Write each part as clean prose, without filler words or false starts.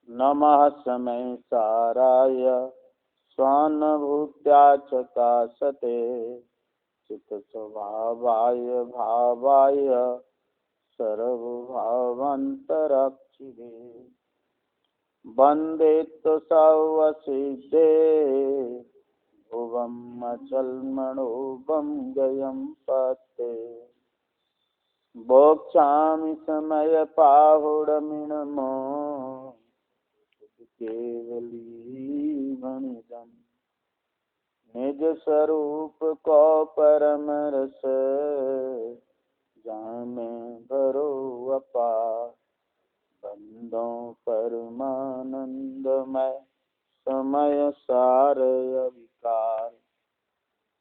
नमः समय साराय स्वानुभूत्या चकाशते चित्तस्वभावाय भावाय सर्वभावान्तराक्षिणे वन्दे तु सर्वसिद्धे भुवम् अचलमणोभं गयं पते बोक्षामि समयपाहुडमिनमो केवलीवनिदम् निज स्वरूप को परम रस जाने भरो अपार बंदों परमानंदमय समय सारय विकार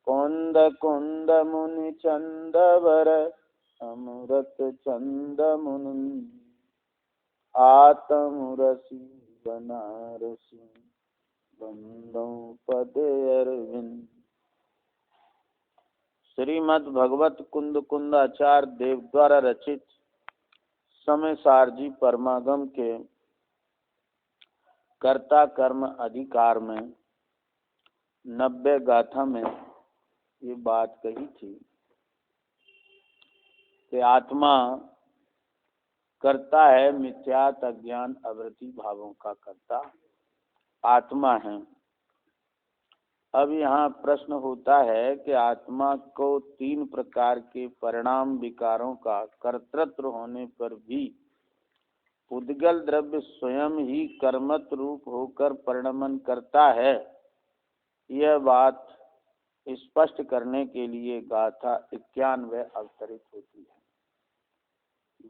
कुंद कुंद मुनि चंदवर अमृत चंद मुनि आत्मरसी बनारसी बंदों पदे अरविंद। श्रीमद् भगवत कुंद कुंद आचार्य देव द्वारा रचित समय सारजी परमागम के कर्ता कर्म अधिकार में 90 गाथा में ये बात कही थी कि आत्मा करता है, मिथ्यात अज्ञान आवृत्ति भावों का कर्ता आत्मा है। अब यहाँ प्रश्न होता है कि आत्मा को 3 प्रकार के परिणाम विकारों का कर्तृत्व होने पर भी उद्गल द्रव्य स्वयं ही कर्मत रूप होकर परिणमन करता है, यह बात स्पष्ट करने के लिए गाथा 91 अवतरित होती है,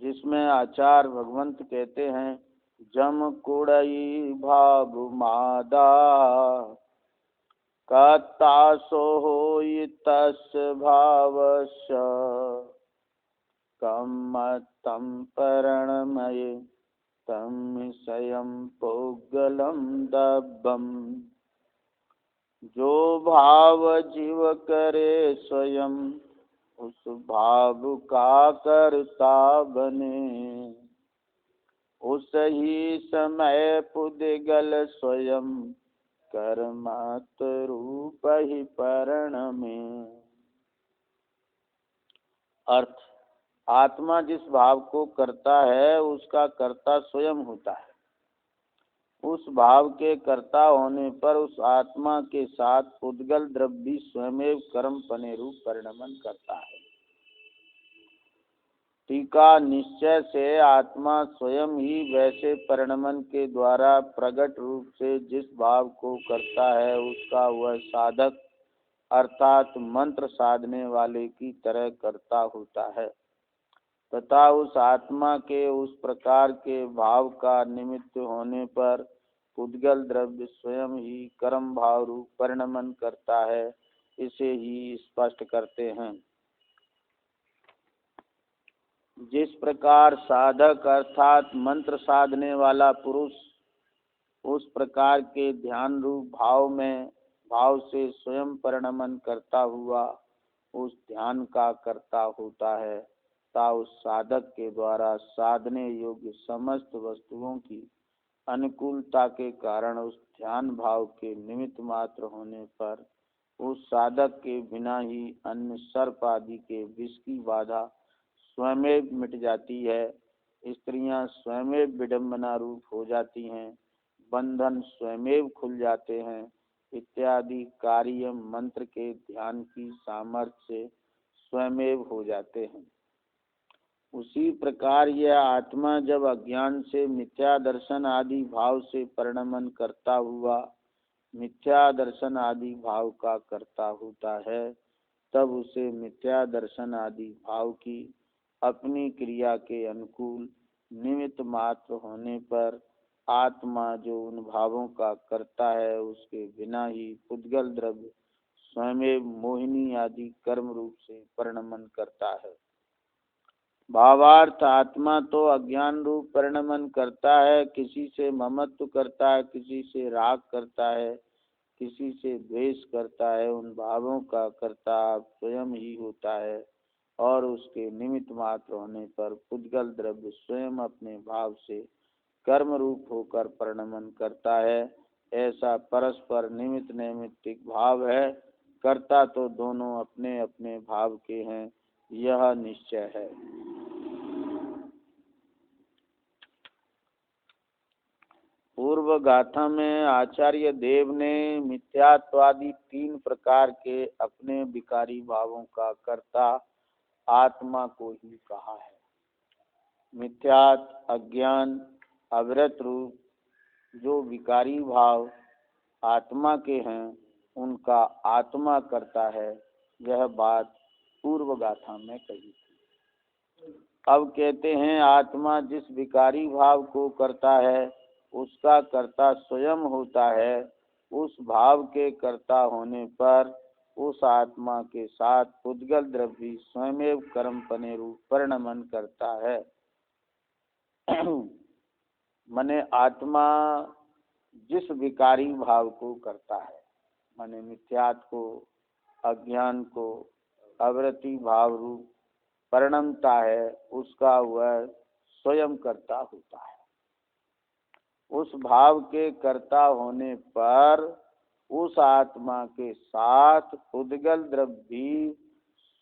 जिसमें आचार्य भगवंत कहते हैं जम कुड़ई भाव मादा कत्तासो होई तस् भावश कम्मतं परणमये तम स्वयं पोगलम दब्बम। जो भाव जीव करे स्वयं उस भाव का कर्ता बने, उस ही समय पुद्गल स्वयं कर्मत रूप ही परिणमे। अर्थ, आत्मा जिस भाव को करता है उसका कर्ता स्वयं होता है। उस भाव के कर्ता होने पर उस आत्मा के साथ उद्गल द्रव्य भी स्वयं कर्म पने रूप परिणमन करता है। टीका, निश्चय से आत्मा स्वयं ही वैसे परिणमन के द्वारा प्रकट रूप से जिस भाव को करता है उसका वह साधक अर्थात मंत्र साधने वाले की तरह करता होता है, तथा उस आत्मा के उस प्रकार के भाव का निमित्त होने पर उद्गल द्रव्य स्वयं ही कर्म भाव रूप परिणमन करता है, इसे ही स्पष्ट करते हैं। जिस प्रकार साधक अर्थात मंत्र साधने वाला पुरुष उस प्रकार के ध्यान रूप भाव से स्वयं परिणमन करता हुआ उस ध्यान का कर्ता होता है, ता उस साधक के द्वारा साधने योग्य समस्त वस्तुओं की अनुकूलता के कारण उस ध्यान भाव के निमित्त मात्र होने पर उस साधक के बिना ही अन्य सर्प आदि के विष की बाधा स्वयं मिट जाती है। स्त्रियां स्वयं विडंबना रूप हो जाती हैं, बंधन स्वयं खुल जाते हैं इत्यादि कार्य मंत्र के ध्यान की सामर्थ्य से स्वयं हो जाते हैं। उसी प्रकार यह आत्मा जब अज्ञान से मिथ्या दर्शन आदि भाव से परिणमन करता हुआ मिथ्या दर्शन आदि भाव का कर्ता होता है, तब उसे मिथ्या दर्शन आदि भाव की अपनी क्रिया के अनुकूल निमित्त मात्र होने पर आत्मा जो उन भावों का करता है उसके बिना ही पुद्गल द्रव्य स्वयं मोहिनी आदि कर्म रूप से परिणमन करता है। भावार्थ, आत्मा तो अज्ञान रूप परिणमन करता है, किसी से ममत्व करता है, किसी से राग करता है, किसी से द्वेष करता है, उन भावों का कर्ता स्वयं ही होता है और उसके निमित्त मात्र होने पर पुद्गल द्रव्य स्वयं अपने भाव से कर्म रूप होकर परिणमन करता है, ऐसा परस्पर निमित्त नैमित्तिक भाव है। कर्ता तो दोनों अपने अपने भाव के हैं, यह निश्चय है। पूर्व गाथा में आचार्य देव ने मिथ्यात्वादी 3 प्रकार के अपने विकारी भावों का कर्ता आत्मा को ही कहा है। मिथ्यात, अज्ञान, अविरत रूप जो विकारी भाव आत्मा के हैं, उनका आत्मा करता है। यह बात पूर्व गाथा में कही थी। अब कहते हैं आत्मा जिस विकारी भाव को करता है उसका कर्ता स्वयं होता है। उस भाव के कर्ता होने पर उस आत्मा के साथ पुद्गल द्रव्य स्वयमेव कर्मपने रूप परिणमन करता है। माने आत्मा जिस विकारी भाव को करता है, माने मिथ्यात को, अज्ञान को अवृत्ति भाव रूप परिणमता है, उसका वह स्वयं कर्ता होता है। उस भाव के कर्ता होने पर उस आत्मा के साथ उद्गल द्रव्य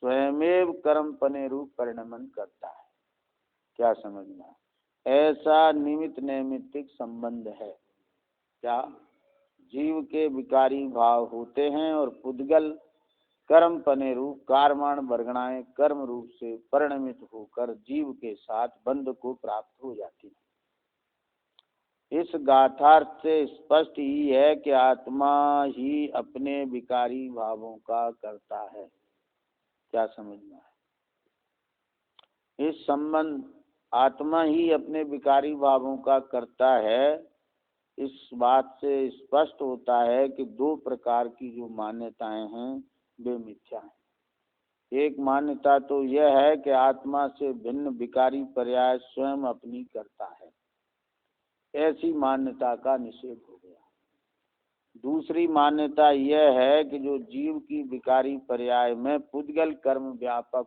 स्वयमेव कर्मपने रूप परिणमन करता है। क्या समझना? ऐसा निमित्त नैमित्तिक संबंध है। क्या? जीव के विकारी भाव होते हैं और पुद्गल कर्मपने रूप कारमाण वर्गणाएं कर्म रूप से परिणमित होकर जीव के साथ बंध को प्राप्त हो जाती है। इस गाथार्थ से स्पष्ट ही है कि आत्मा ही अपने विकारी भावों का करता है। क्या समझना है? इस संबंध आत्मा ही अपने विकारी भावों का करता है, इस बात से स्पष्ट होता है कि 2 प्रकार की जो मान्यताएं हैं वे मिथ्या हैं। एक मान्यता तो यह है कि आत्मा से भिन्न विकारी पर्याय स्वयं अपनी करता है, ऐसी मान्यता का निषेध हो गया। दूसरी मान्यता यह है कि जो जीव की विकारी पर्याय में पुद्गल कर्म व्यापक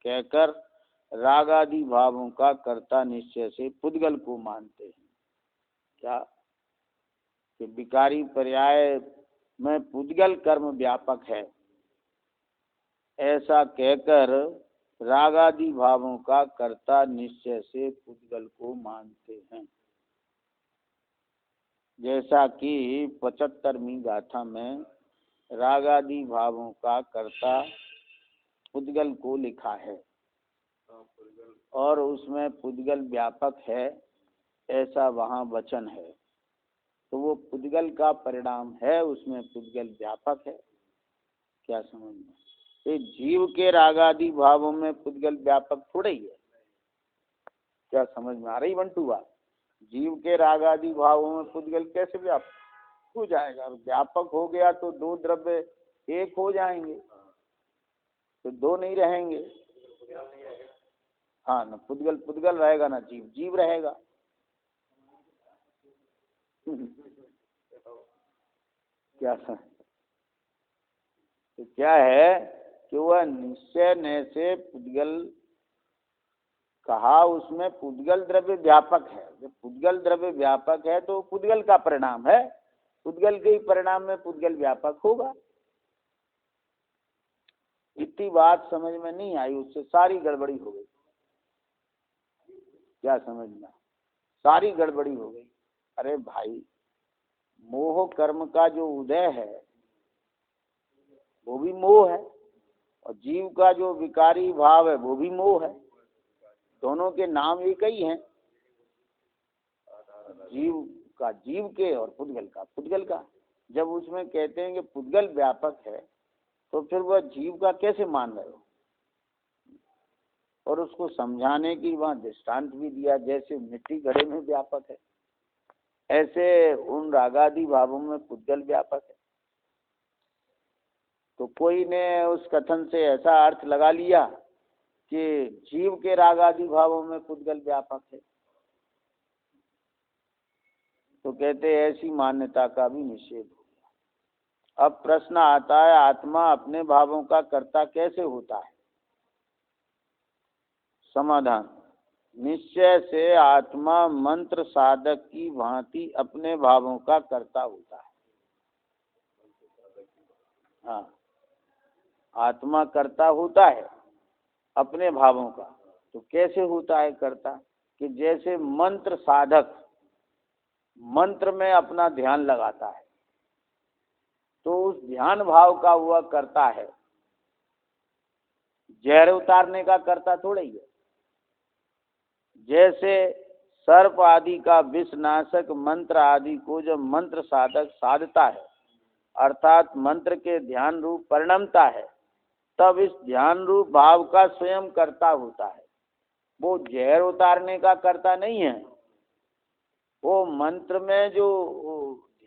कहकर राग आदि भावों का कर्ता निश्चय से पुद्गल को मानते हैं। क्या? कि विकारी पर्याय में पुद्गल कर्म व्यापक है, ऐसा कहकर राग आदि भावों का कर्ता निश्चय से पुद्गल को मानते हैं। जैसा कि 75वीं गाथा में राग आदि भावों का कर्ता पुद्गल को लिखा है और उसमें पुद्गल व्यापक है, ऐसा वहाँ वचन है, तो वो पुद्गल का परिणाम है, उसमें पुद्गल व्यापक है। क्या समझना? ये जीव के राग आदि भावों में पुद्गल व्यापक थोड़ा ही है। क्या समझ में आ रही बंटू बात? जीव के राग आदि भावों में पुद्गल कैसे व्यापक हो जाएगा? व्यापक हो गया तो 2 द्रव्य एक हो जाएंगे, तो 2 नहीं रहेंगे। हाँ, ना पुद्गल पुद्गल रहेगा, ना जीव जीव रहेगा। क्या तो क्या है कि वह निश्चय न से पुद्गल कहा, उसमें पुद्गल द्रव्य व्यापक है। जब पुद्गल द्रव्य व्यापक है तो पुद्गल का परिणाम है, पुद्गल के ही परिणाम में पुद्गल व्यापक होगा। इतनी बात समझ में नहीं आई, उससे सारी गड़बड़ी हो गई। क्या समझना? सारी गड़बड़ी हो गई। अरे भाई, मोह कर्म का जो उदय है वो भी मोह है, और जीव का जो विकारी भाव है वो भी मोह है। दोनों के नाम एक ही हैं, जीव का जीव के और पुद्गल का पुद्गल का। जब उसमें कहते हैं कि पुद्गल व्यापक है तो फिर वह जीव का कैसे मान रहे हो? और उसको समझाने की वहाँ दृष्टांत भी दिया, जैसे मिट्टी घड़े में व्यापक है ऐसे उन रागादि भावों में पुद्गल व्यापक है। तो कोई ने उस कथन से ऐसा अर्थ लगा लिया कि जीव के राग आदि भावों में पुद्गल व्यापक है, तो कहते हैं ऐसी मान्यता का भी निषेध हो गया। अब प्रश्न आता है, आत्मा अपने भावों का कर्ता कैसे होता है? समाधान, निश्चय से आत्मा मंत्र साधक की भांति अपने भावों का कर्ता होता है। हाँ, आत्मा कर्ता होता है अपने भावों का। तो कैसे होता है कर्ता? कि जैसे मंत्र साधक मंत्र में अपना ध्यान लगाता है तो उस ध्यान भाव का हुआ करता है, जहर उतारने का कर्ता थोड़ा ही है। जैसे सर्प आदि का विषनाशक मंत्र आदि को जब मंत्र साधक साधता है अर्थात मंत्र के ध्यान रूप परिणमता है, तब इस ध्यान रूप भाव का स्वयं कर्ता होता है। वो जहर उतारने का कर्ता नहीं है। वो मंत्र में जो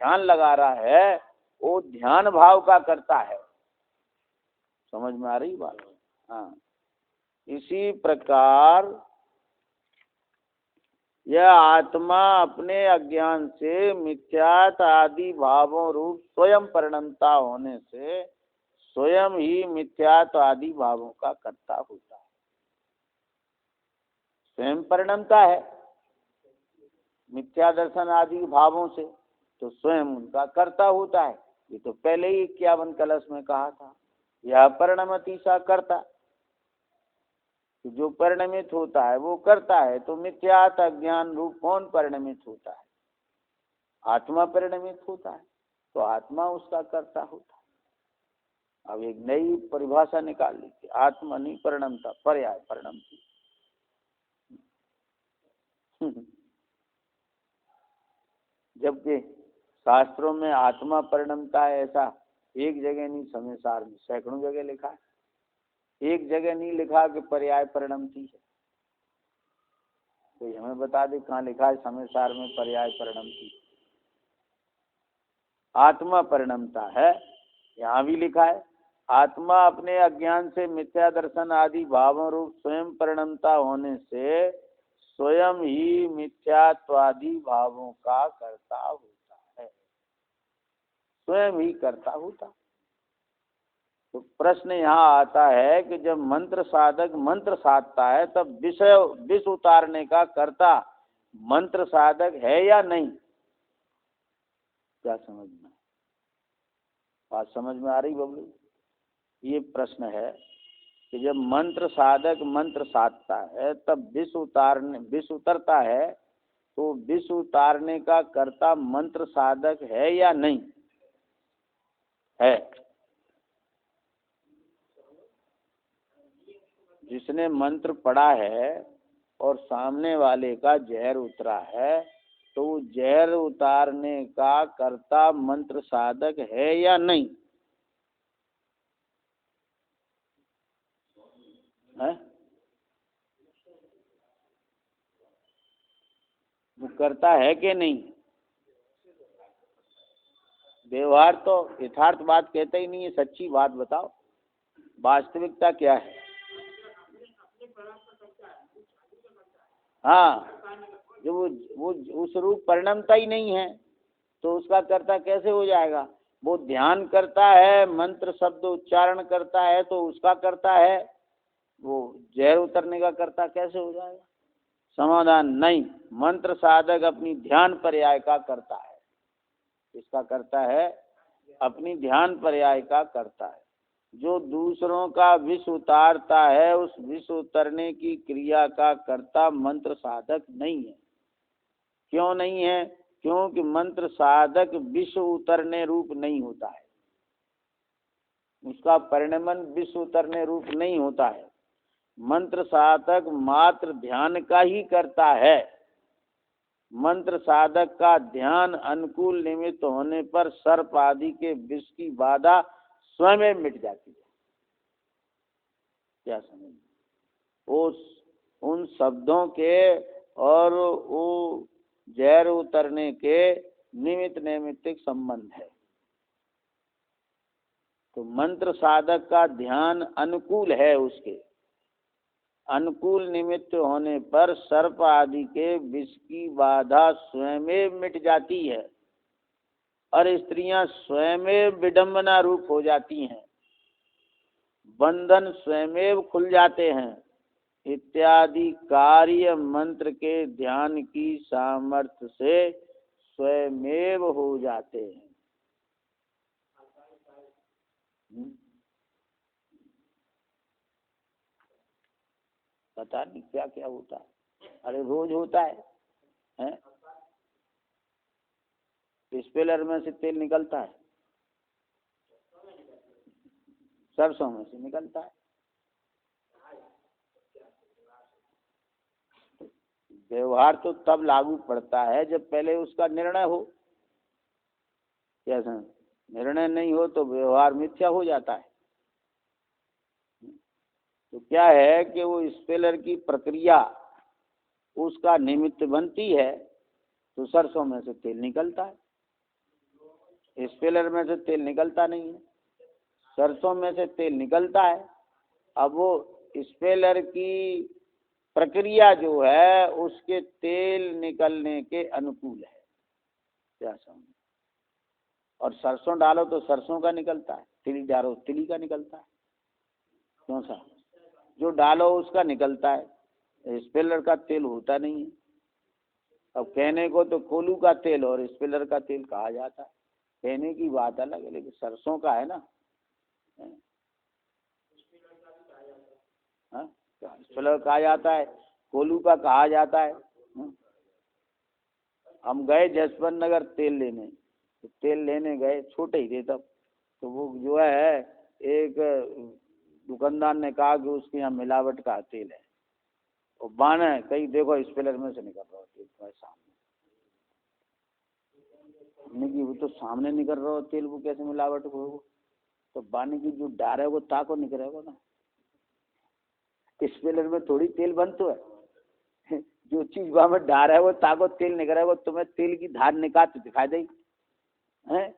ध्यान लगा रहा है वो ध्यान भाव का कर्ता है। समझ में आ रही बात? हाँ, इसी प्रकार यह आत्मा अपने अज्ञान से मिथ्यात आदि भावों रूप स्वयं परिणमता होने से स्वयं ही मिथ्यात आदि भावों का कर्ता होता है। स्वयं परिणमता है मिथ्या दर्शन आदि भावों से, तो स्वयं उनका कर्ता होता है। ये तो पहले ही 51 कलश में कहा था, यह परिणमति सा कर्ता। तो जो परिणमित होता है वो करता है। तो मिथ्यात अज्ञान रूप कौन परिणमित होता है? आत्मा परिणमित होता है, तो आत्मा उसका कर्ता होता है। अब एक नई परिभाषा निकाल लीजिए, आत्मा नहीं परिणमता, पर्याय परिणमती। जबकि शास्त्रों में आत्मा परिणमता है ऐसा एक जगह नहीं, संसार में सैकड़ों जगह लिखा है। एक जगह नहीं लिखा कि पर्याय परिणमती है। तो हमें बता दे कहाँ लिखा है संसार में पर्याय परिणमती? आत्मा परिणमता है, यहाँ भी लिखा है। आत्मा अपने अज्ञान से मिथ्या दर्शन आदि भावों रूप स्वयं परिणमता होने से स्वयं ही मिथ्यात्वादि भावों का कर्ता होता है। स्वयं ही कर्ता होता। तो प्रश्न यहाँ आता है कि जब मंत्र साधक मंत्र साधता है तब विष उतारने का कर्ता मंत्र साधक है या नहीं? क्या समझ में? बात समझ में आ रही बबलू? ये प्रश्न है कि जब मंत्र साधक मंत्र साधता है तब विष उतरता है, तो विष उतारने का कर्ता मंत्र साधक है या नहीं है? जिसने मंत्र पढ़ा है और सामने वाले का जहर उतरा है, तो जहर उतारने का कर्ता मंत्र साधक है या नहीं है? वो करता है कि नहीं? व्यवहार तो यथार्थ बात कहते ही नहीं है, सच्ची बात बताओ, वास्तविकता क्या है? हाँ, जो वो उस रूप परिणमता ही नहीं है तो उसका कर्ता कैसे हो जाएगा? वो ध्यान करता है, मंत्र शब्द उच्चारण करता है तो उसका कर्ता है, वो जहर उतरने का कर्ता कैसे हो जाएगा? समाधान नहीं। मंत्र साधक अपनी ध्यान पर्याय का करता है। इसका करता है अपनी ध्यान पर्याय का करता है। जो दूसरों का विष उतारता है उस विष उतरने की क्रिया का कर्ता मंत्र साधक नहीं है। क्यों नहीं है? क्योंकि मंत्र साधक विष उतरने रूप नहीं होता है, उसका परिणमन विष उतरने रूप नहीं होता है। मंत्र साधक मात्र ध्यान का ही करता है। मंत्र साधक का ध्यान अनुकूल निमित्त होने पर सर्प आदि के विष की बाधा स्वयं मिट जाती है। क्या समझ? उन शब्दों के और वो जहर उतरने के निमित्त नैमित्तिक संबंध है। तो मंत्र साधक का ध्यान अनुकूल है, उसके अनुकूल निमित्त होने पर सर्प आदि के विष की बाधा स्वयं मिट जाती है और स्त्रियां स्वयं विडंबना रूप हो जाती हैं, बंधन स्वयं खुल जाते हैं। इत्यादि कार्य मंत्र के ध्यान की सामर्थ्य से स्वयमेव हो जाते हैं। पता नहीं क्या क्या होता है, अरे रोज होता है? स्पेलर में से तेल निकलता है, सरसों में से निकलता है। व्यवहार तो तब लागू पड़ता है जब पहले उसका निर्णय हो। कैसा निर्णय नहीं हो तो व्यवहार मिथ्या हो जाता है। तो क्या है कि वो स्पेलर की प्रक्रिया उसका निमित्त बनती है, तो सरसों में से तेल निकलता है। स्पेलर में से तेल निकलता नहीं है, सरसों में से तेल निकलता है। अब वो स्पेलर की प्रक्रिया जो है उसके तेल निकलने के अनुकूल है, क्या समझ। और सरसों डालो तो सरसों का निकलता है, तिली डालो तिली का निकलता है। क्यों सा जो डालो उसका निकलता है, स्पेलर का तेल होता नहीं है। अब कहने को तो कोल्हू का तेल और स्पेलर का तेल कहा जाता है, कहने की बात अलग है, लेकिन सरसों का है ना। हाँ, स्पेलर कहा जाता है, कोल्हू का कहा जाता है। हम गए जसवंत नगर तेल लेने, तो तेल लेने गए, छोटे ही थे तब, तो वो जो है एक दुकानदार ने कहा कि उसके यहाँ मिलावट का तेल है। और बाने कहीं देखो स्पेलर में से निकल रहा हो तेल तुम्हारे सामने। हमने की वो तो सामने निकल रहा हो तेल, वो कैसे मिलावट हो। तो बाने की जो डार है वो ताको निकलेगा ना, स्पेलर में थोड़ी तेल बनतो है। जो चीज वहां में डार है वो ताको तेल निकलेगा, तुम्हें तेल की धार निकालते दिखाई देगी है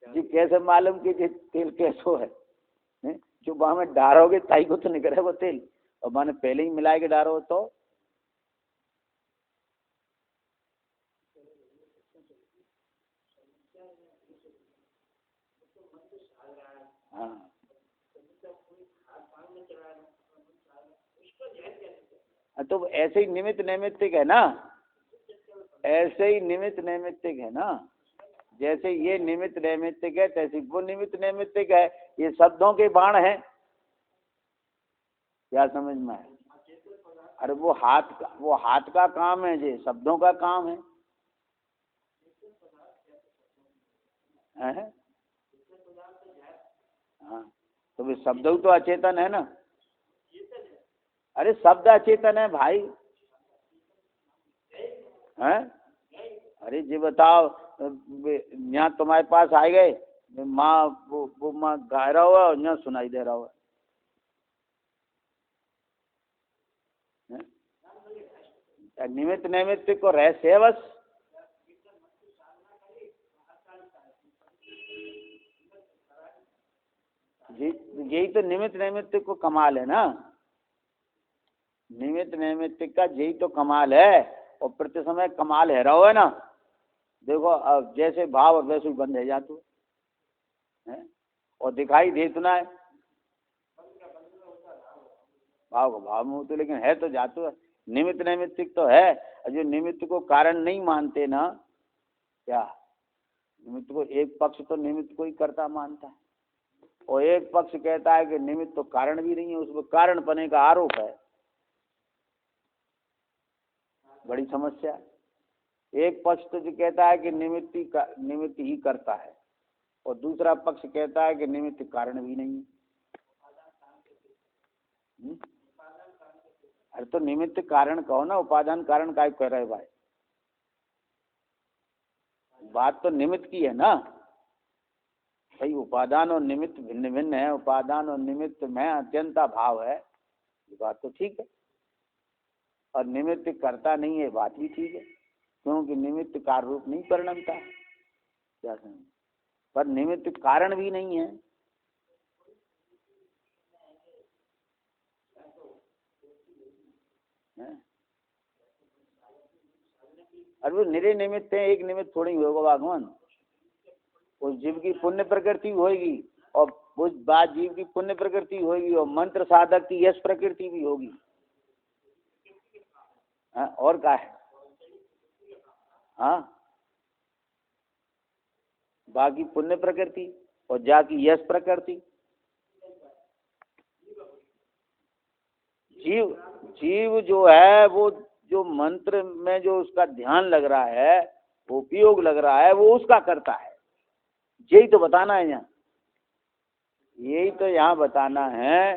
जी। कैसे मालूम कि ये तेल कैसो है? जो वहां में डारोगे ताई को तो निकले वो तेल, और मैंने पहले ही मिला के डारो तो। हाँ, तो ऐसे ही निमित्त नैमित्तिक है ना, ऐसे ही निमित्त नैमित्तिक है ना। जैसे ये निमित्त नैमित्तिक है तैसे वो निमित्त नैमित्तिक है। ये शब्दों के बाण हैं, क्या समझ में है? अरे वो हाथ का काम है, ये शब्दों का काम है। हैं? हाँ, तो वे शब्द तो अचेतन है ना। अरे शब्द अचेतन है भाई। हैं? अरे जी बताओ, यहाँ तुम्हारे पास आ गए, माँ वो माँ गा रहा हुआ और यहाँ सुनाई दे रहा हुआ है। निमित्त नैमित्तिक को रहस्य है बस। जी, यही तो निमित्त नैमित्तिक को कमाल है ना। निमित्त नैमित्तिक का यही तो कमाल है। और प्रति समय कमाल है रहो है ना। देखो अब जैसे भाव वैसे ही बंद है जाते हैं, और दिखाई देतना है भाव को भाव में होते, लेकिन है तो जातो है। निमित्त नैमित्तिक तो है, और जो निमित्त को कारण नहीं मानते ना, क्या निमित्त को एक पक्ष तो निमित्त को ही कर्ता मानता है, और एक पक्ष कहता है कि निमित्त तो कारण भी नहीं है, उसमें कारण पने का आरोप है। बड़ी समस्या है। एक पक्ष तो जो कहता है कि निमित्त ही करता है, और दूसरा पक्ष कहता है कि निमित्त कारण भी नहीं है। अरे तो निमित्त कारण कहो ना, उपादान कारण काय कह रहे भाई। बात तो निमित्त की है ना भाई। उपादान और निमित्त भिन्न भिन्न है, उपादान और निमित्त में अत्यंता भाव है, ये बात तो ठीक है। और निमित्त करता नहीं है, बात भी ठीक है, क्योंकि निमित्त कार्य रूप नहीं परिणमता, क्या समझ। पर निमित्त कारण भी नहीं है। अरे वो निरे निमित्त है, एक निमित्त थोड़ी होगा भगवान। उस जीव की पुण्य प्रकृति होगी, और वो बात जीव की पुण्य प्रकृति होगी और मंत्र साधक की यश प्रकृति भी होगी। हाँ, और क्या है? हाँ, बाकी पुण्य प्रकृति और जाकी यश प्रकृति। जीव जीव जो है वो जो मंत्र में जो उसका ध्यान लग रहा है, वो उपयोग लग रहा है, वो उसका करता है। यही तो बताना है यहाँ, यही तो यहाँ बताना है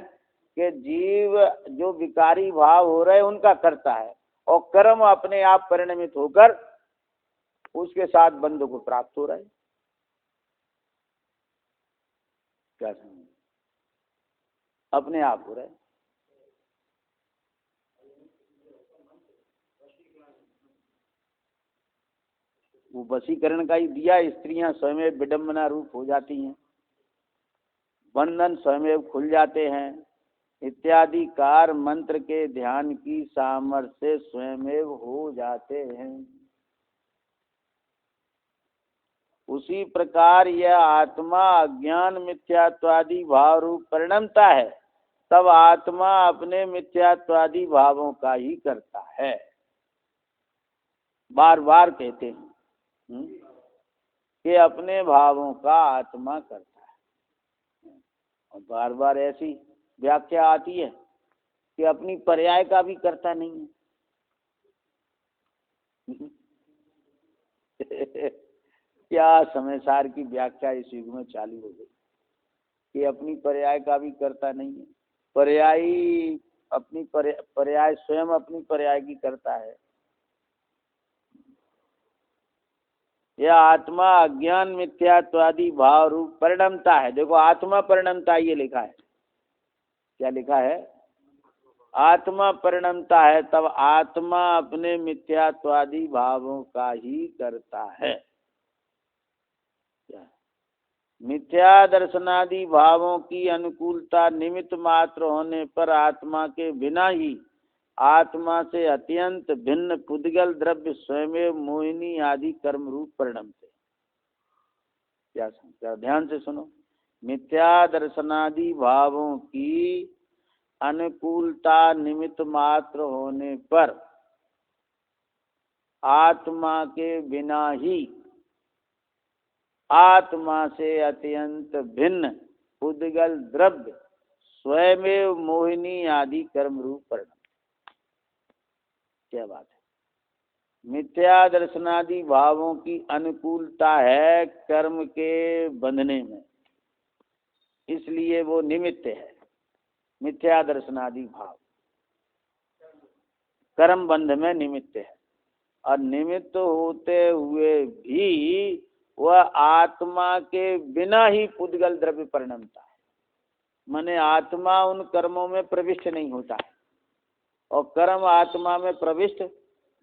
कि जीव जो विकारी भाव हो रहे उनका करता है और कर्म अपने आप परिणमित होकर उसके साथ बंधु को प्राप्त हो रहा है। क्या समझ? अपने आप हो रहा है। वो वशीकरण का ही दिया। स्त्रियां स्वयं विडम्बना रूप हो जाती हैं, बंधन स्वयं खुल जाते हैं इत्यादि कार मंत्र के ध्यान की सामर्थ्य स्वयं हो जाते हैं। उसी प्रकार यह आत्मा अज्ञान मिथ्यात्वादि भाव रूप परिणमता है, तब आत्मा अपने मिथ्यात्वादि भावों का ही करता है। बार बार कहते हैं कि अपने भावों का आत्मा करता है, और बार बार ऐसी व्याख्या आती है कि अपनी पर्याय का भी करता नहीं है। क्या समय सार की व्याख्या इस युग में चालू हो गई कि अपनी पर्याय का भी करता नहीं है। पर्यायी अपनी पर्याय स्वयं अपनी पर्याय की करता है। यह आत्मा अज्ञान मिथ्यात्वादि भाव रूप परिणमता है। देखो, आत्मा परिणमता ये लिखा है। क्या लिखा है? आत्मा परिणमता है, तब आत्मा अपने मिथ्यात्वादि भावों का ही करता है। मिथ्या दर्शनादि भावों की अनुकूलता निमित्त मात्र होने पर आत्मा के बिना ही आत्मा से अत्यंत भिन्न पुद्गल द्रव्य स्वयं मोहिनी आदि कर्म रूप परिणाम से। क्या ध्यान से सुनो। मिथ्या दर्शनादि भावों की अनुकूलता निमित्त मात्र होने पर आत्मा के बिना ही आत्मा से अत्यंत भिन्न पुद्गल द्रव्य स्वयं मोहिनी आदि कर्म रूप परिणाम। क्या बात है? मिथ्या दर्शनादि भावों की अनुकूलता है कर्म के बंधने में, इसलिए वो निमित्त है। मिथ्या दर्शनादि भाव कर्म बंध में निमित्त है, और निमित्त होते हुए भी वह आत्मा के बिना ही पुद्गल द्रव्य परिणमता है। माने आत्मा उन कर्मों में प्रविष्ट नहीं होता है और कर्म आत्मा में प्रविष्ट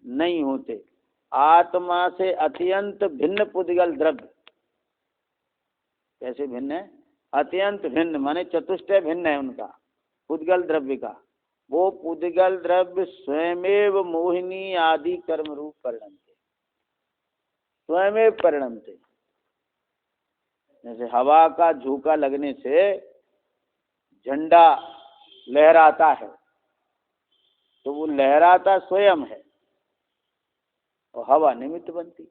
नहीं होते। आत्मा से अत्यंत भिन्न पुद्गल द्रव्य। कैसे भिन्न है? अत्यंत भिन्न, माने चतुष्टय भिन्न है उनका पुद्गल द्रव्य का। वो पुद्गल द्रव्य स्वयमेव मोहिनी आदि कर्म रूप परिणमते, स्वयमेव परिणमते। जैसे हवा का झोंका लगने से झंडा लहराता है, तो वो लहराता स्वयं है और हवा निमित्त बनती।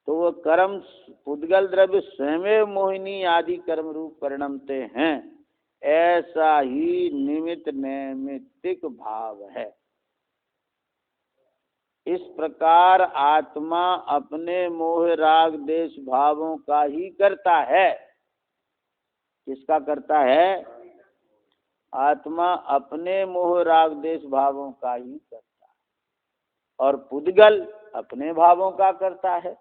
तो वो कर्म पुद्गल द्रव्य स्वयं मोहिनी आदि कर्म रूप परिणमते हैं। ऐसा ही निमित्त नैमित्तिक भाव है। इस प्रकार आत्मा अपने मोह राग देश भावों का ही करता है। किसका करता है? आत्मा अपने मोह राग देश भावों का ही करता है, और पुद्गल अपने भावों का करता है।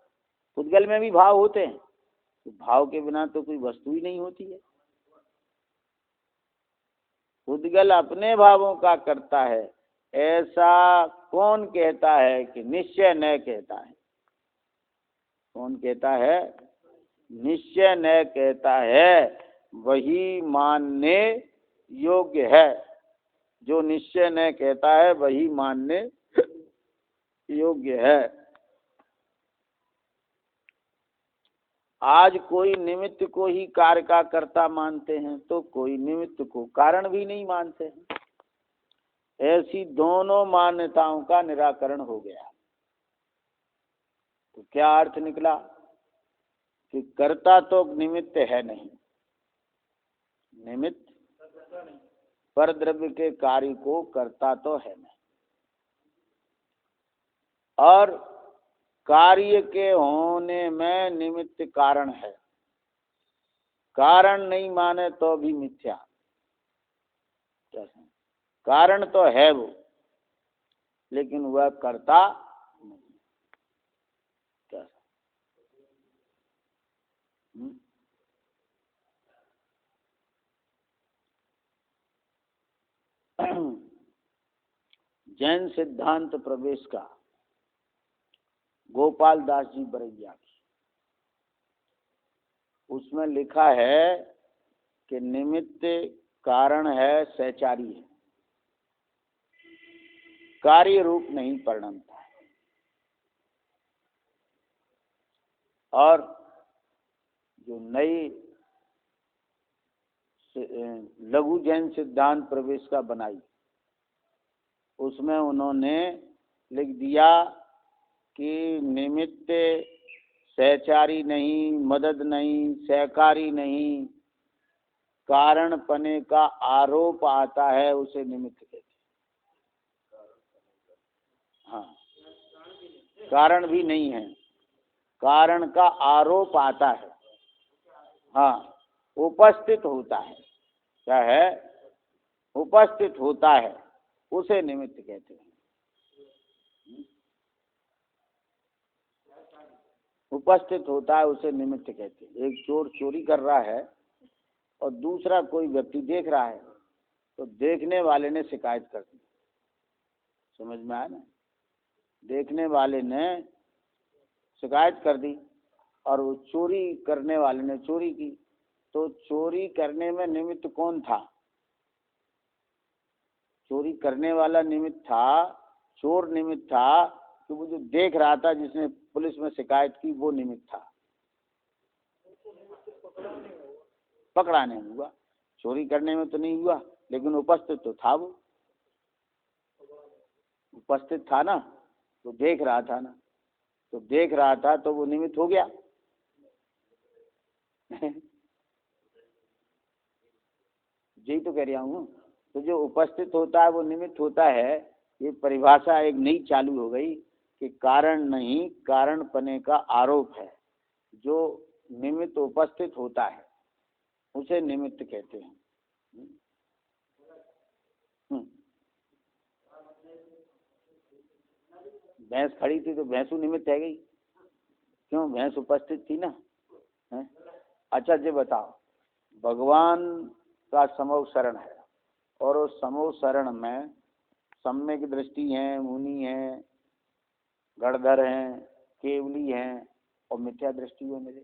पुद्गल में भी भाव होते हैं, तो भाव के बिना तो कोई वस्तु ही नहीं होती है। पुद्गल अपने भावों का करता है, ऐसा कौन कहता है कि निश्चय न कहता है? कौन कहता है? निश्चय न कहता है, वही मानने योग्य है। जो निश्चय न कहता है वही मानने योग्य है। आज कोई निमित्त को ही कार्य का कर्ता मानते हैं तो कोई निमित्त को कारण भी नहीं मानते हैं। ऐसी दोनों मान्यताओं का निराकरण हो गया। तो क्या अर्थ निकला कि कर्ता तो निमित्त है नहीं, निमित्त पर द्रव्य के कार्य को कर्ता तो है नहीं, और कार्य के होने में निमित्त कारण है। कारण नहीं माने तो भी मिथ्या। कारण तो है वो, लेकिन वह कर्ता नहीं। जैन सिद्धांत प्रवेश का गोपाल दास जी बरैया की, उसमें लिखा है कि निमित्त कारण है, सहचारी है, कार्य रूप नहीं परिणमता है। और जो नई लघु जैन सिद्धांत प्रवेश का बनाई, उसमें उन्होंने लिख दिया कि निमित्त सहचारी नहीं, मदद नहीं, सहकारी नहीं, कारण पने का आरोप आता है उसे निमित्त कहते हैं। हाँ, कारण भी नहीं है, कारण का आरोप आता है। हाँ, उपस्थित होता है, क्या है, उपस्थित होता है, उसे निमित्त कहते हैं। उपस्थित होता है उसे निमित्त कहते हैं। एक चोर चोरी कर रहा है और दूसरा कोई व्यक्ति देख रहा है, तो देखने वाले ने शिकायत कर दी। समझ में आया ना? देखने वाले ने शिकायत कर दी और वो चोरी करने वाले ने चोरी की। तो चोरी करने में निमित्त कौन था? चोरी करने वाला निमित्त था, चोर निमित्त था, कि वो जो देख रहा था जिसने पुलिस में शिकायत की वो निमित्त था। पकड़ा नहीं हुआ, चोरी करने में तो नहीं हुआ, लेकिन उपस्थित तो था, वो उपस्थित था ना, तो देख रहा था ना, तो देख रहा था तो वो निमित्त हो गया। यही तो कह रहा हूँ। तो जो उपस्थित होता है वो निमित्त होता है। ये परिभाषा एक नई चालू हो गई कि कारण नहीं, कारण पने का आरोप है। जो निमित्त उपस्थित होता है उसे निमित्त कहते हैं। भैंस खड़ी थी तो भैंसू निमित्त है गई, क्यों? भैंस उपस्थित थी ना, है? अच्छा जी बताओ, भगवान का समूह शरण है और उस समूह शरण में सम्यक दृष्टि है, मुनि है, गणधर हैं, केवली हैं और मिथ्या दृष्टि है मेरे।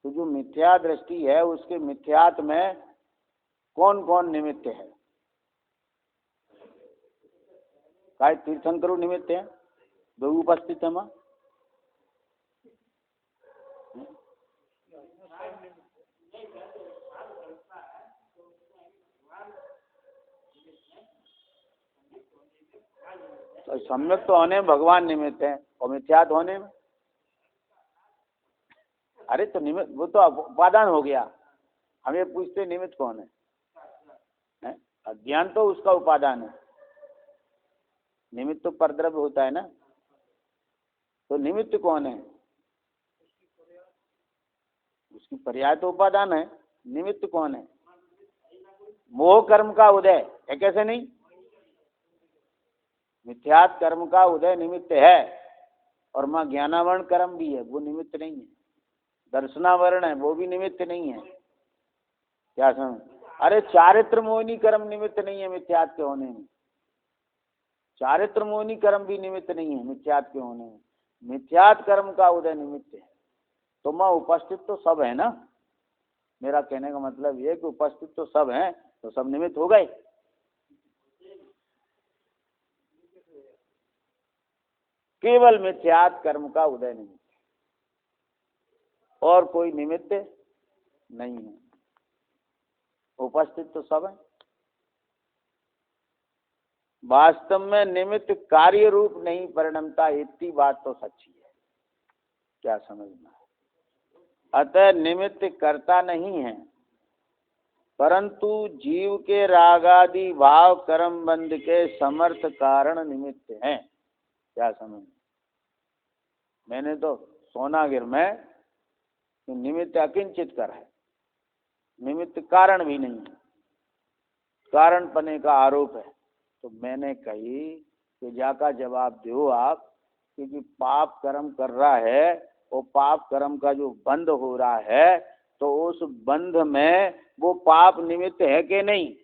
तो जो मिथ्या दृष्टि है उसके मिथ्यात में कौन कौन निमित्त है? काय तीर्थंकरों निमित्त है, वो उपस्थित है माँ। तो सम्यक तो होने में भगवान निमित्त है और मिथ्यात होने में, अरे तो निमित्त वो तो उपादान हो गया। हम ये पूछते निमित्त कौन है? अज्ञान तो उसका उपादान है। निमित्त तो परद्रव्य होता है ना, तो निमित्त कौन है? उसकी पर्याय तो उपादान है। निमित्त कौन है? मोह कर्म का उदय है, कैसे नहीं? मिथ्यात कर्म का उदय निमित्त है, और माँ ज्ञानावरण कर्म भी है, वो निमित्त नहीं है। दर्शनावरण है, वो भी निमित्त नहीं है। क्या समझ? अरे चारित्र मोहिनी कर्म निमित्त नहीं है मिथ्यात के होने में। चारित्र मोहिनी कर्म भी निमित्त नहीं है मिथ्यात के होने में। मिथ्यात कर्म का उदय निमित्त है। तो माँ उपस्थित तो सब है ना। मेरा कहने का मतलब ये कि उपस्थित तो सब हैं, तो सब निमित्त हो गए। केवल मिथ्यात कर्म का उदय निमित्त। और कोई निमित्त नहीं है, उपस्थित तो सब है। वास्तव में निमित्त कार्य रूप नहीं परिणमता, इतनी बात तो सच्ची है। क्या समझना है? अतः निमित्त करता नहीं है, परंतु जीव के रागादि भाव कर्म बंध के समर्थ कारण निमित्त हैं। क्या समझ? मैंने तो सोनागिर में निमित्त अकिंचित कर है, निमित्त कारण भी नहीं है, कारण पने का आरोप है। तो मैंने कही कि जाका जवाब दो आप, क्योंकि पाप कर्म कर रहा है और पाप कर्म का जो बंध हो रहा है, तो उस बंध में वो पाप निमित्त है कि नहीं?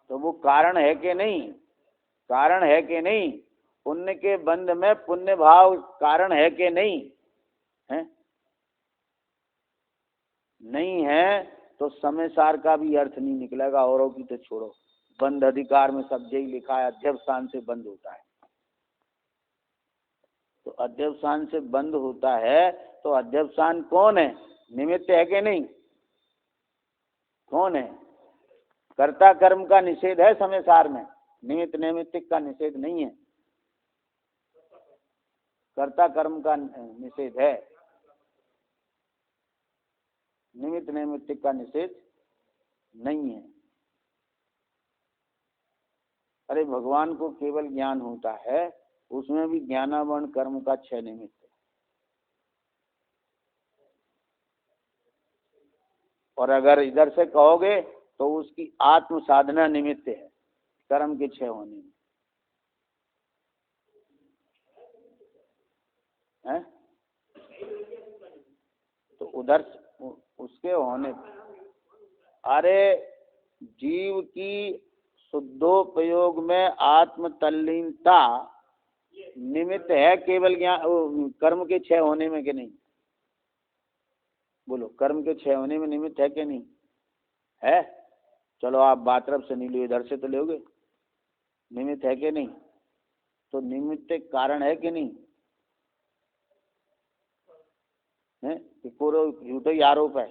तो वो कारण है कि नहीं? कारण है कि नहीं? पुण्य के बंध में पुण्य भाव कारण है कि नहीं है? नहीं है तो समय सार का भी अर्थ नहीं निकलेगा। औरों की तो छोड़ो, बंध अधिकार में सब यही लिखा है, अध्यवसान से बंद होता है। तो अध्यवसान से बंद होता है, तो अध्यवसान कौन है? निमित्त है कि नहीं? कौन है? कर्ता कर्म का निषेध है समय सार में, निमित्त नैमित्तिक का निषेध नहीं है। कर्ता कर्म का निषेध है, निमित्त नैमित्तिक का निषेध नहीं है। अरे भगवान को केवल ज्ञान होता है, उसमें भी ज्ञानावरण कर्म का 6 निमित्त है। और अगर इधर से कहोगे तो उसकी आत्म साधना निमित्त है कर्म के 6 होने में है? तो उधर उसके होने, अरे जीव की शुद्धोपयोग में आत्म तल्लीनता निमित्त है केवल ज्ञान कर्म के 6 होने में कि नहीं? बोलो, कर्म के 6 होने में निमित्त है कि नहीं है? चलो आप बात तरफ से नहीं लो, इधर से तो लोगे, निमित्त है कि नहीं? तो निमित्त कारण है कि नहीं है? कि पूरा झूठा ही आरोप है?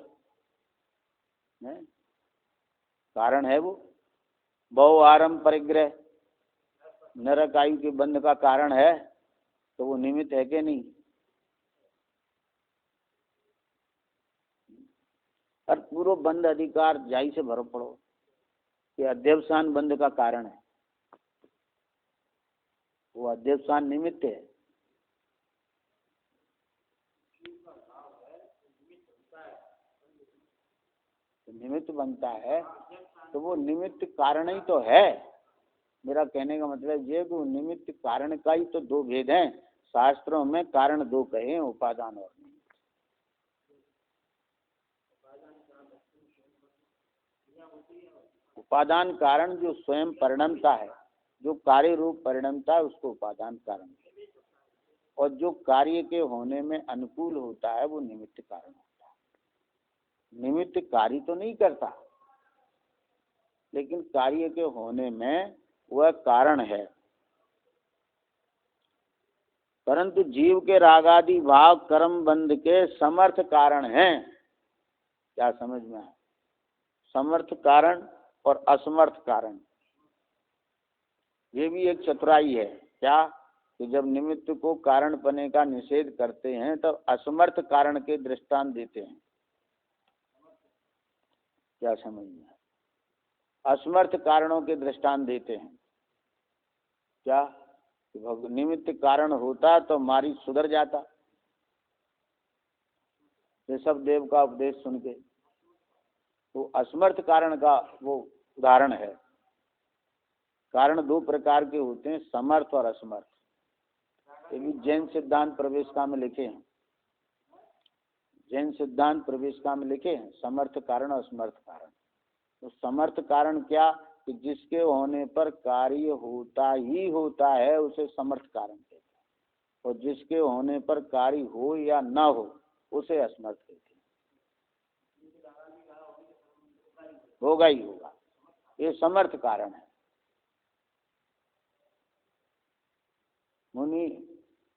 कारण है वो। बहु आरंभ परिग्रह नरक आयु के बंध का कारण है, तो वो निमित्त है कि नहीं? और पूरा बंध अधिकार जाई से भरो पड़ो कि अध्यवसान बंध का कारण है, वो अध्यवसान निमित्त है। तो निमित्त बनता है तो वो निमित्त कारण ही तो है। मेरा कहने का मतलब ये कि निमित्त कारण का ही तो 2 भेद हैं। शास्त्रों में कारण 2 कहे, उपादान और निमित्त। उपादान कारण जो स्वयं परिणमता है, जो कार्य रूप परिणमता है, उसको उपादान कारण है। और जो कार्य के होने में अनुकूल होता है वो निमित्त कारण होता है। निमित्त कार्य तो नहीं करता, लेकिन कार्य के होने में वह कारण है। परंतु जीव के रागादि भाव कर्म बंध के समर्थ कारण हैं। क्या समझ में आया? समर्थ कारण और असमर्थ कारण, ये भी एक चतुराई है। क्या कि जब निमित्त को कारण पने का निषेध करते हैं तब असमर्थ कारण के दृष्टांत देते हैं। क्या समझ में? असमर्थ कारणों के दृष्टांत देते हैं। क्या निमित्त कारण होता तो मारी सुधर जाता। ऋषभ देव का उपदेश सुन के, तो असमर्थ कारण का वो उदाहरण है। कारण 2 प्रकार के होते हैं, समर्थ और असमर्थ। ये भी जैन सिद्धांत प्रवेशिका में लिखे हैं। जैन सिद्धांत प्रवेशिका में लिखे हैं समर्थ कारण और असमर्थ कारण। तो समर्थ कारण क्या कि जिसके होने पर कार्य होता ही होता है उसे समर्थ कारण कहते हैं, और जिसके होने पर कार्य हो या ना हो उसे असमर्थ कहते हैं। होगा ही होगा, ये समर्थ कारण है। मुनि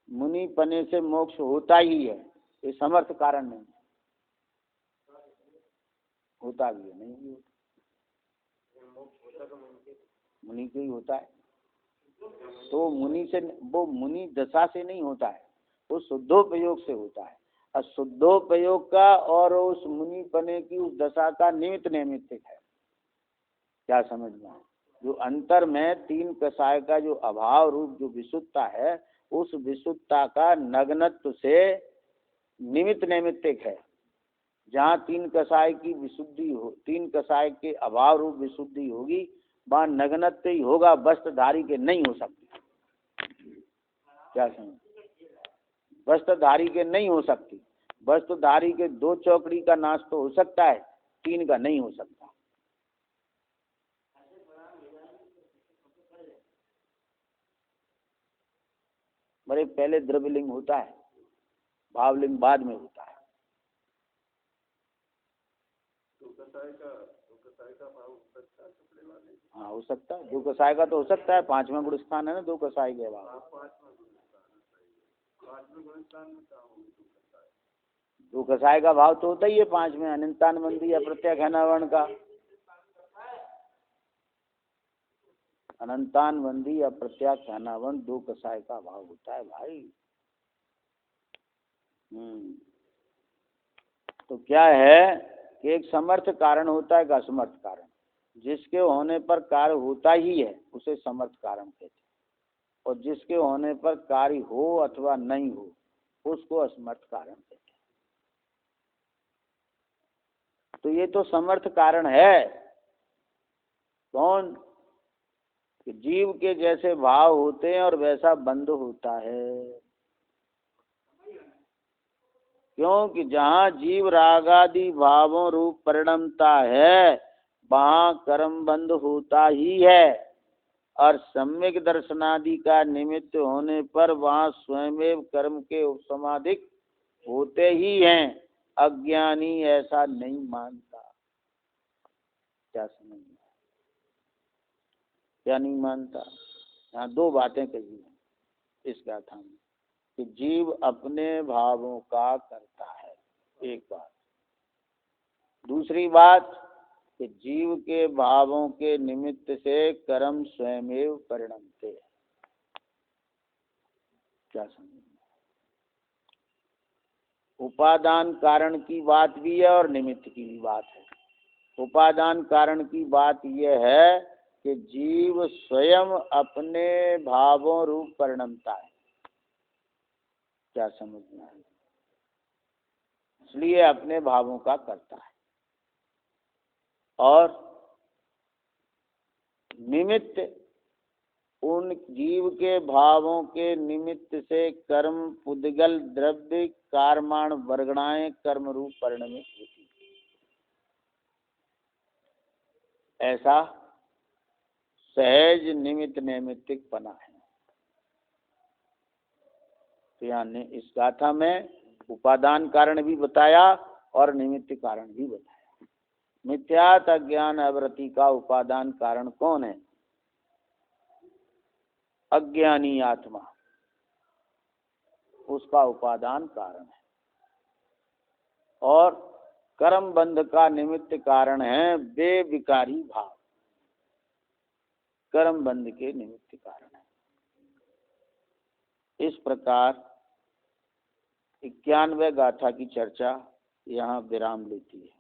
मुनि पने से मोक्ष होता ही है, ये समर्थ कारण नहीं। होता भी है, नहीं भी होता, मुनि को ही होता है। तो मुनि से, वो मुनि दशा से नहीं होता है, वो शुद्धोपयोग से होता है। और शुद्धोपयोग का और उस मुनि पने की उस दशा का निमित्त नैमित्तिक है। क्या समझना है? जो अंतर में तीन कषाय का जो अभाव रूप जो विशुद्धता है, उस विशुद्धता का नग्नत्व से निमित्त नैमित्तिक है। जहाँ तीन कषाय की विशुद्धि हो, तीन कषाय के अभाव रूप विशुद्धि होगी, वहाँ नग्नत्व ही होगा, वस्त्रधारी के नहीं हो सकती। क्या समझ? वस्त्रधारी के नहीं हो सकती। वस्त्रधारी के 2 चौकड़ी का नाश तो हो सकता है, 3 का नहीं हो सकता। बड़े पहले द्रव्यलिंग होता है, भावलिंग बाद में होता है। हाँ हो सकता है, 2 कषाय का तो हो सकता है। 5वां गुण स्थान है ना 2 कषाय के अभाव। 2 कषाय का भाव तो होता ही है 5 में। अनंतान बंदी या प्रत्यक है वर्ण का, अनंतान बंदी या प्रत्याख वर्ण 2 कषाय का भाव होता है भाई। तो क्या है कि एक समर्थ कारण होता है, एक असमर्थ कारण। जिसके होने पर कार्य होता ही है उसे समर्थ कारण कहते हैं, और जिसके होने पर कार्य हो अथवा नहीं हो उसको असमर्थ कारण कहते हैं। तो ये तो समर्थ कारण है। कौन? कि जीव के जैसे भाव होते हैं और वैसा बंध होता है। क्योंकि जहाँ जीव रागादि भावों रूप परिणमता है वहाँ कर्म बंध होता ही है, और सम्यक दर्शनादि का निमित्त होने पर वहाँ स्वयं कर्म के उपसमाधिक होते ही हैं। अज्ञानी ऐसा नहीं मानता। क्या समझ? क्या नहीं मानता? यहाँ 2 बातें कही हैं इस गाथा में, कि जीव अपने भावों का करता है, एक बात। दूसरी बात कि जीव के भावों के निमित्त से कर्म स्वयमेव परिणमते हैं। क्या समझ? उपादान कारण की बात भी है और निमित्त की भी बात है। उपादान कारण की बात यह है कि जीव स्वयं अपने भावों रूप परिणमता है। क्या समझना है? इसलिए अपने भावों का करता है। और निमित्त उन जीव के भावों के निमित्त से कर्म पुद्गल द्रव्य कारमाण वर्गणाएं कर्म रूप परिणमित होती, ऐसा सहज निमित्त नैमित्तिक बना है। तो यानी इस गाथा में उपादान कारण भी बताया और निमित्त कारण भी बताया। मिथ्यात अज्ञान अवृत्ति का उपादान कारण कौन है? अज्ञानी आत्मा उसका उपादान कारण है, और कर्म बंध का निमित्त कारण है बेविकारी भाव, कर्म बंध के निमित्त कारण है। इस प्रकार 91 गाथा की चर्चा यहाँ विराम लेती है।